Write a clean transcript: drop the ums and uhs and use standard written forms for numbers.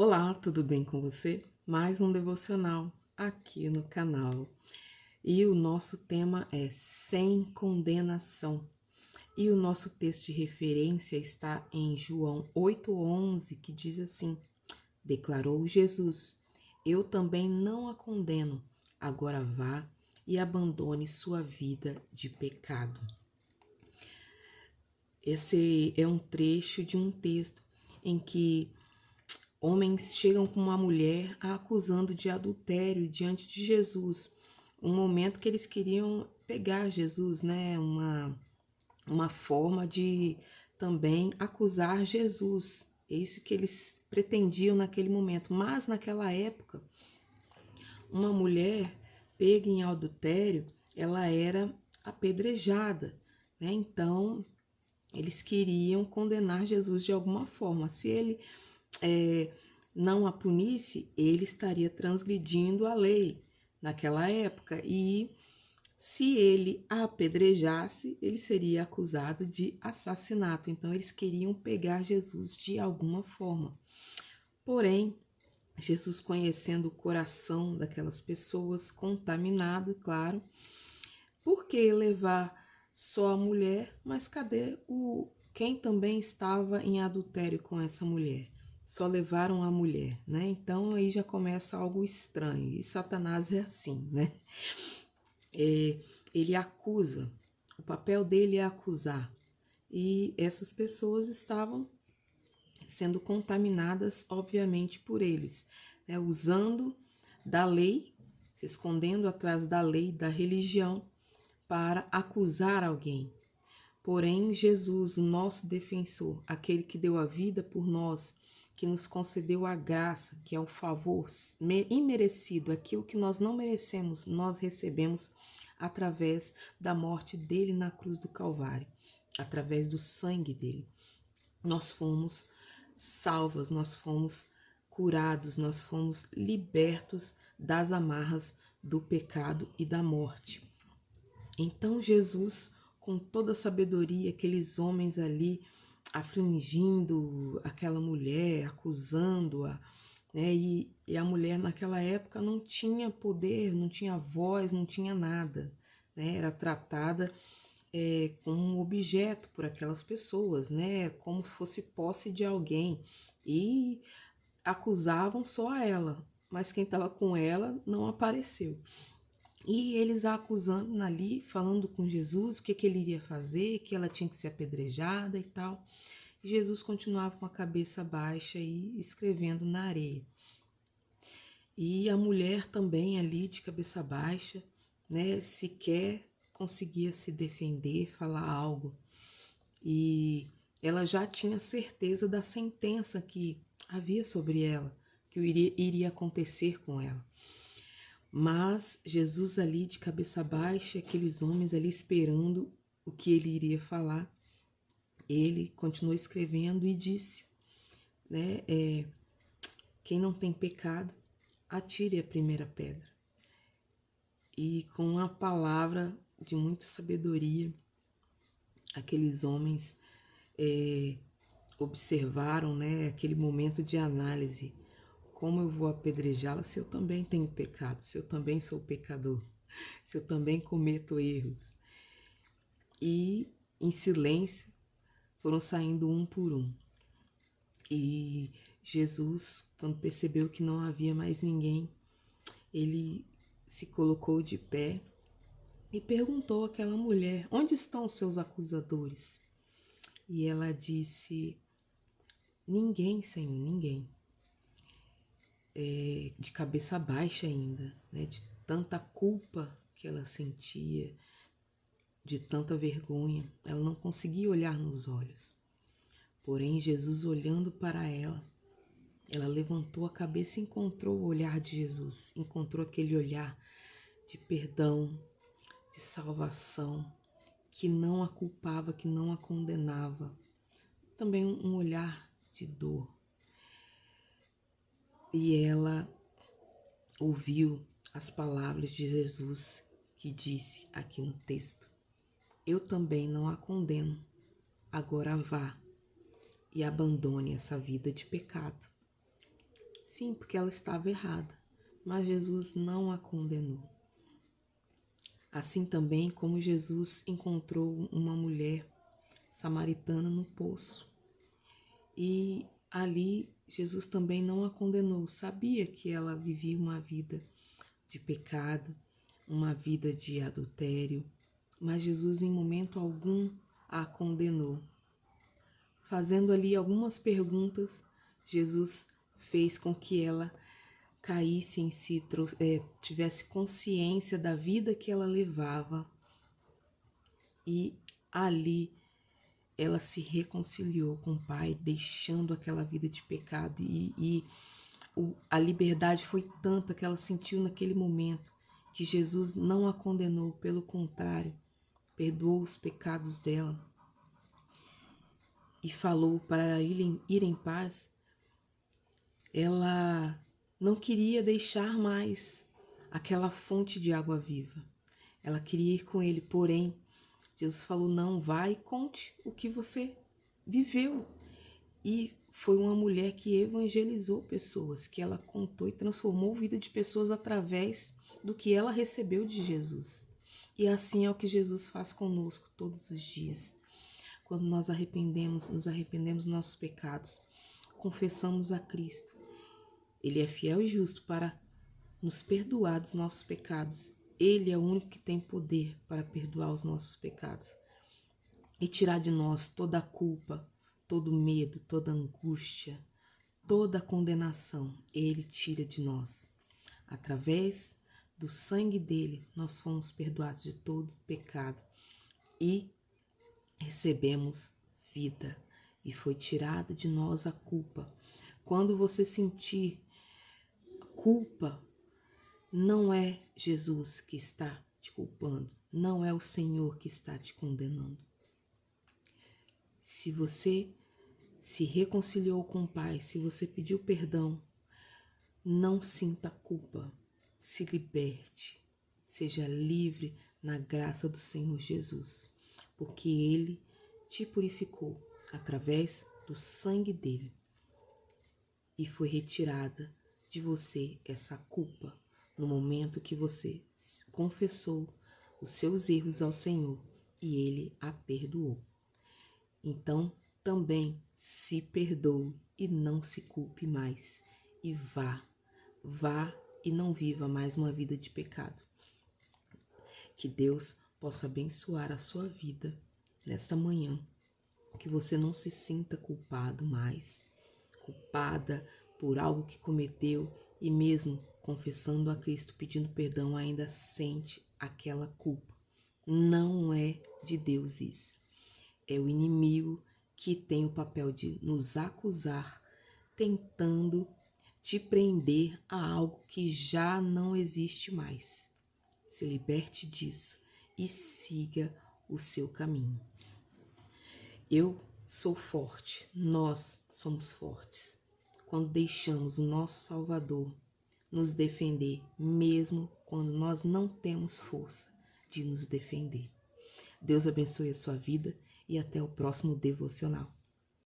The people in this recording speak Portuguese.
Olá, tudo bem com você? Mais um devocional aqui no canal. E o nosso tema é sem condenação. E o nosso texto de referência está em João 8:11, que diz assim: Declarou Jesus: Eu também não a condeno. Agora vá e abandone sua vida de pecado. Esse é um trecho de um texto em que homens chegam com uma mulher a acusando de adultério diante de Jesus. Um momento que eles queriam pegar Jesus, né? Uma forma de também acusar Jesus. É isso que eles pretendiam naquele momento. Mas naquela época, uma mulher pega em adultério, ela era apedrejada, né? Então, eles queriam condenar Jesus de alguma forma. Se ele não a punisse, ele estaria transgredindo a lei naquela época. E se ele a apedrejasse, ele seria acusado de assassinato. Então, eles queriam pegar Jesus de alguma forma. Porém, Jesus, conhecendo o coração daquelas pessoas, contaminado, claro, por que levar só a mulher? Mas cadê quem também estava em adultério com essa mulher? Só levaram a mulher, né? Então aí já começa algo estranho. E Satanás é assim, né? Ele acusa. O papel dele é acusar. E essas pessoas estavam sendo contaminadas, obviamente, por eles, né? Usando da lei, se escondendo atrás da lei, da religião, para acusar alguém. Porém, Jesus, o nosso defensor, aquele que deu a vida por nós, que nos concedeu a graça, que é o favor imerecido, aquilo que nós não merecemos, nós recebemos através da morte dele na cruz do Calvário, através do sangue dele. Nós fomos salvos, nós fomos curados, nós fomos libertos das amarras do pecado e da morte. Então Jesus, com toda a sabedoria, aqueles homens ali afligindo aquela mulher, acusando-a, né? E a mulher naquela época não tinha poder, não tinha voz, não tinha nada, né? Era tratada como um objeto por aquelas pessoas, né? Como se fosse posse de alguém. E acusavam só a ela, mas quem estava com ela não apareceu. E eles a acusando ali, falando com Jesus o que ele iria fazer, que ela tinha que ser apedrejada e tal. E Jesus continuava com a cabeça baixa e escrevendo na areia. E a mulher também ali de cabeça baixa, né, sequer conseguia se defender, falar algo. E ela já tinha certeza da sentença que havia sobre ela, que iria acontecer com ela. Mas Jesus ali de cabeça baixa, aqueles homens ali esperando o que ele iria falar, ele continuou escrevendo e disse, né, quem não tem pecado, atire a primeira pedra. E com uma palavra de muita sabedoria, aqueles homens observaram, né, aquele momento de análise. Como eu vou apedrejá-la se eu também tenho pecado, se eu também sou pecador, se eu também cometo erros? E em silêncio foram saindo um por um. E Jesus, quando percebeu que não havia mais ninguém, ele se colocou de pé e perguntou àquela mulher: onde estão os seus acusadores? E ela disse: ninguém, Senhor, ninguém. De cabeça baixa ainda, né? De tanta culpa que ela sentia, de tanta vergonha, ela não conseguia olhar nos olhos. Porém, Jesus, olhando para ela, ela levantou a cabeça e encontrou o olhar de Jesus, encontrou aquele olhar de perdão, de salvação, que não a culpava, que não a condenava. Também um olhar de dor. E ela ouviu as palavras de Jesus que disse aqui no texto: eu também não a condeno, agora vá e abandone essa vida de pecado. Sim, porque ela estava errada, mas Jesus não a condenou. Assim também como Jesus encontrou uma mulher samaritana no poço. E ali Jesus também não a condenou, sabia que ela vivia uma vida de pecado, uma vida de adultério, mas Jesus em momento algum a condenou. Fazendo ali algumas perguntas, Jesus fez com que ela caísse em si, tivesse consciência da vida que ela levava, e ali ela se reconciliou com o Pai, deixando aquela vida de pecado, e a liberdade foi tanta que ela sentiu naquele momento que Jesus não a condenou, pelo contrário, perdoou os pecados dela e falou para ir em paz. Ela não queria deixar mais aquela fonte de água viva. Ela queria ir com ele, porém, Jesus falou: não, vai e conte o que você viveu. E foi uma mulher que evangelizou pessoas, que ela contou e transformou a vida de pessoas através do que ela recebeu de Jesus. E assim é o que Jesus faz conosco todos os dias. Quando nós nos arrependemos dos nossos pecados, confessamos a Cristo. Ele é fiel e justo para nos perdoar dos nossos pecados. Ele é o único que tem poder para perdoar os nossos pecados e tirar de nós toda a culpa, todo medo, toda angústia, toda condenação. Ele tira de nós. Através do sangue dele, nós fomos perdoados de todo pecado e recebemos vida. E foi tirada de nós a culpa. Quando você sentir culpa, não é Jesus que está te culpando, não é o Senhor que está te condenando. Se você se reconciliou com o Pai, se você pediu perdão, não sinta culpa, se liberte, seja livre na graça do Senhor Jesus, porque Ele te purificou através do sangue dele e foi retirada de você essa culpa no momento que você confessou os seus erros ao Senhor e Ele a perdoou. Então, também se perdoe e não se culpe mais. E vá e não viva mais uma vida de pecado. Que Deus possa abençoar a sua vida nesta manhã. Que você não se sinta culpado mais, culpada por algo que cometeu e mesmo confessando a Cristo, pedindo perdão, ainda sente aquela culpa. Não é de Deus isso. É o inimigo que tem o papel de nos acusar, tentando te prender a algo que já não existe mais. Se liberte disso e siga o seu caminho. Eu sou forte, nós somos fortes, quando deixamos o nosso Salvador nos defender, mesmo quando nós não temos força de nos defender. Deus abençoe a sua vida e até o próximo devocional.